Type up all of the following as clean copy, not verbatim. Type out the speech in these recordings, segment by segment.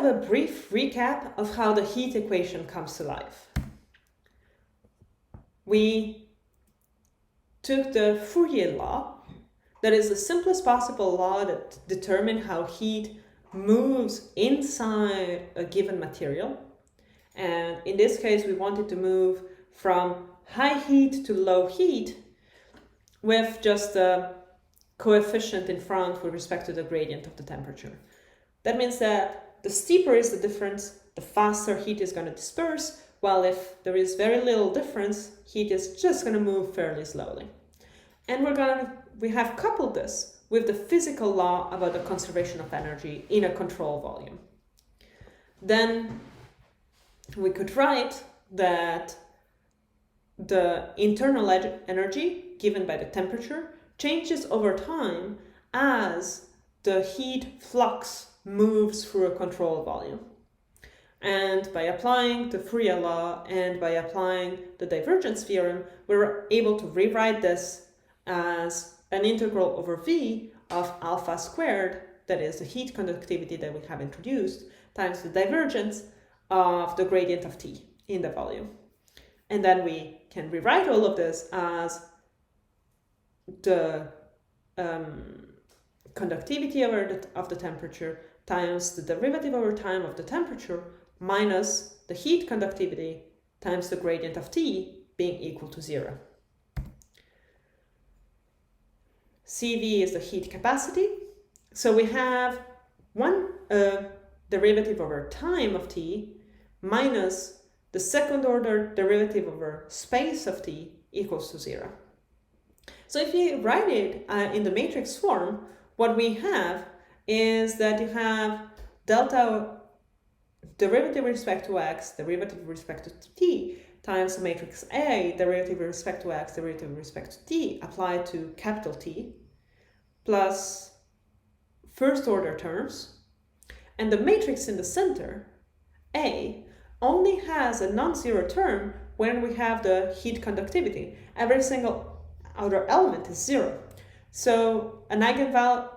have a brief recap of how the heat equation comes to life. We took the Fourier law, that is the simplest possible law that determines how heat moves inside a given material. And in this case, we wanted to move from high heat to low heat with just a coefficient in front with respect to the gradient of the temperature. That means that the steeper is the difference, the faster heat is going to disperse, while if there is very little difference, heat is just going to move fairly slowly. And we have coupled this with the physical law about the conservation of energy in a control volume. Then we could write that the internal energy given by the temperature changes over time as the heat flux moves through a control volume. And by applying the Fourier law and by applying the divergence theorem, we're able to rewrite this as an integral over V of alpha squared, that is the heat conductivity that we have introduced, times the divergence of the gradient of T in the volume. And then we can rewrite all of this as the conductivity of the temperature times the derivative over time of the temperature minus the heat conductivity times the gradient of T being equal to 0. CV is the heat capacity. So we have one derivative over time of T minus the second order derivative over space of T equals to 0. So if you write it in the matrix form, what we have is that you have delta derivative with respect to x, derivative with respect to t, times the matrix A, derivative with respect to x, derivative with respect to t, applied to capital T, plus first order terms. And the matrix in the center, A, only has a non-zero term when we have the heat conductivity. Every single other element is 0. So an eigenvalue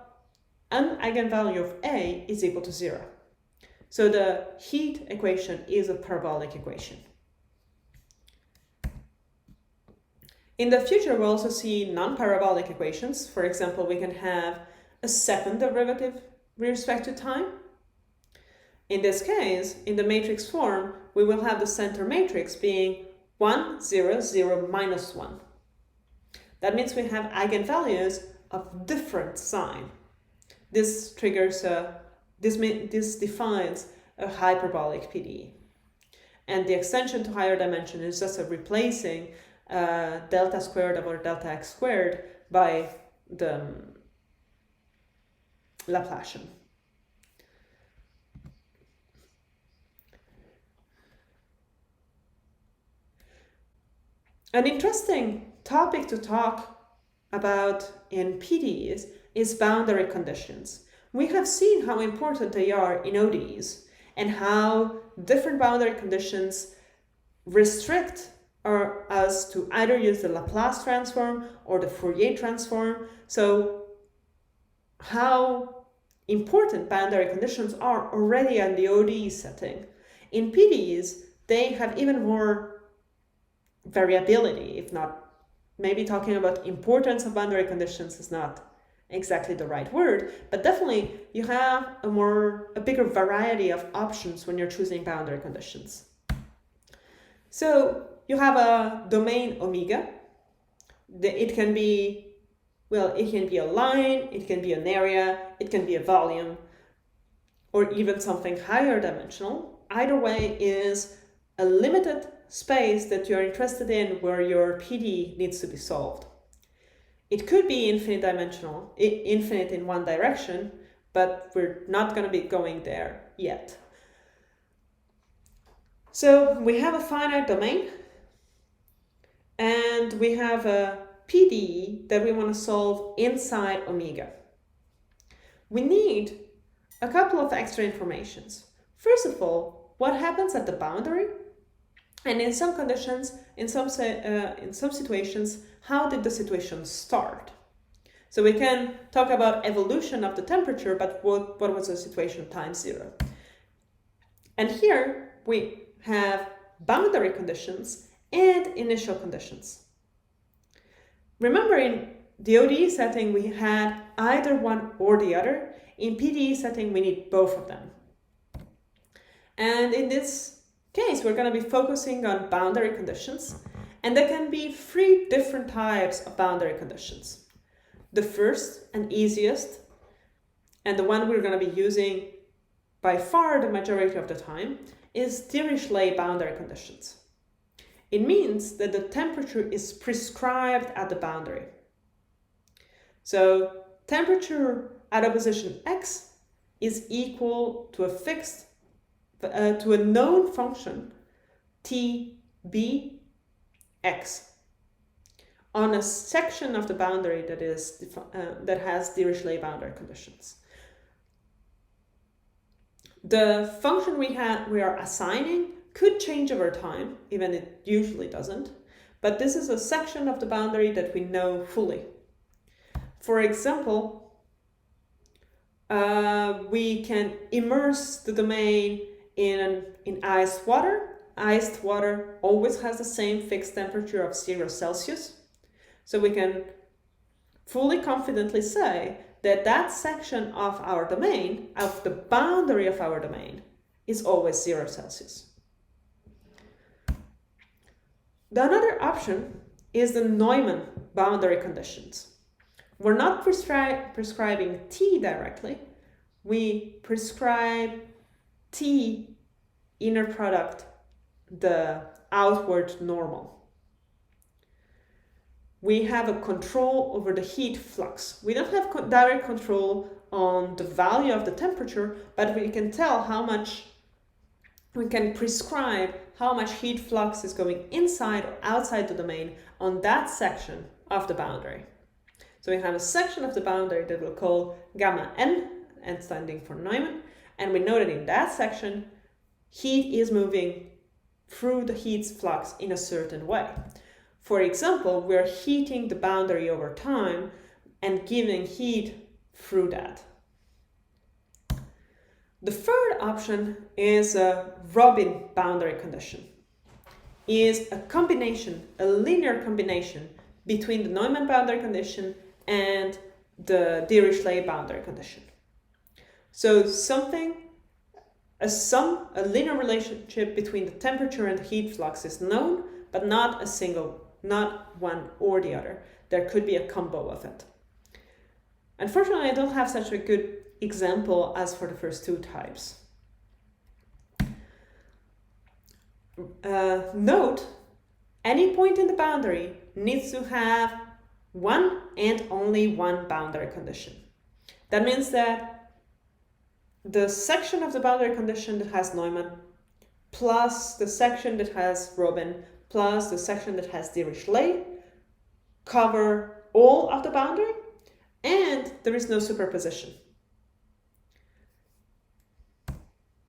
of A is equal to 0. So the heat equation is a parabolic equation. In the future, we'll also see non-parabolic equations. For example, we can have a second derivative with respect to time. In this case, in the matrix form, we will have the center matrix being 1, 0, 0, minus 1. That means we have eigenvalues of different sign. This triggers this defines a hyperbolic PDE. And the extension to higher dimension is just replacing delta squared over delta x squared by the Laplacian. An interesting topic to talk about in PDEs is boundary conditions. We have seen how important they are in ODEs and how different boundary conditions restrict us to either use the Laplace transform or the Fourier transform. So how important boundary conditions are already in the ODE setting. In PDEs, they have even more variability, if not, maybe talking about importance of boundary conditions is not exactly the right word, but definitely you have a bigger variety of options when you're choosing boundary conditions. So you have a domain omega. It can be a line, it can be an area, it can be a volume, or even something higher dimensional. Either way is a limited space that you're interested in where your PDE needs to be solved. It could be infinite dimensional, infinite in one direction, but we're not going to be going there yet. So we have a finite domain, and we have a PDE that we want to solve inside omega. We need a couple of extra informations. First of all, what happens at the boundary? And in some conditions, in some situations, how did the situation start? So we can talk about evolution of the temperature, but what was the situation at time 0? And here we have boundary conditions and initial conditions. Remember, in the ODE setting, we had either one or the other. In PDE setting, we need both of them. And in this case, we're going to be focusing on boundary conditions. And there can be 3 different types of boundary conditions. The first and easiest, and the one we're going to be using by far the majority of the time, is Dirichlet boundary conditions. It means that the temperature is prescribed at the boundary. So temperature at a position x is equal to a known function Tb x on a section of the boundary that has Dirichlet boundary conditions. The function we are assigning could change over time, even it usually doesn't, but this is a section of the boundary that we know fully. For example, we can immerse the domain in iced water. Iced water always has the same fixed temperature of 0 Celsius. So we can fully confidently say that that section of our domain, of the boundary of our domain, is always 0 Celsius. The another option is the Neumann boundary conditions. We're not prescribing T directly. We prescribe T inner product, the outward normal. We have a control over the heat flux. We don't have direct control on the value of the temperature, but we can tell how much, we can prescribe how much heat flux is going inside or outside the domain on that section of the boundary. So we have a section of the boundary that we'll call gamma n standing for Neumann, and we know that in that section, heat is moving through the heat flux in a certain way. For example, we're heating the boundary over time and giving heat through that. The third option is a Robin boundary condition. Is a combination, a linear combination between the Neumann boundary condition and the Dirichlet boundary condition. So a linear relationship between the temperature and the heat flux is known, but not one or the other. There could be a combo of it. Unfortunately, I don't have such a good example as for the first 2 types. Note, any point in the boundary needs to have one and only one boundary condition. That means that the section of the boundary condition that has Neumann, plus the section that has Robin, plus the section that has Dirichlet, cover all of the boundary, and there is no superposition.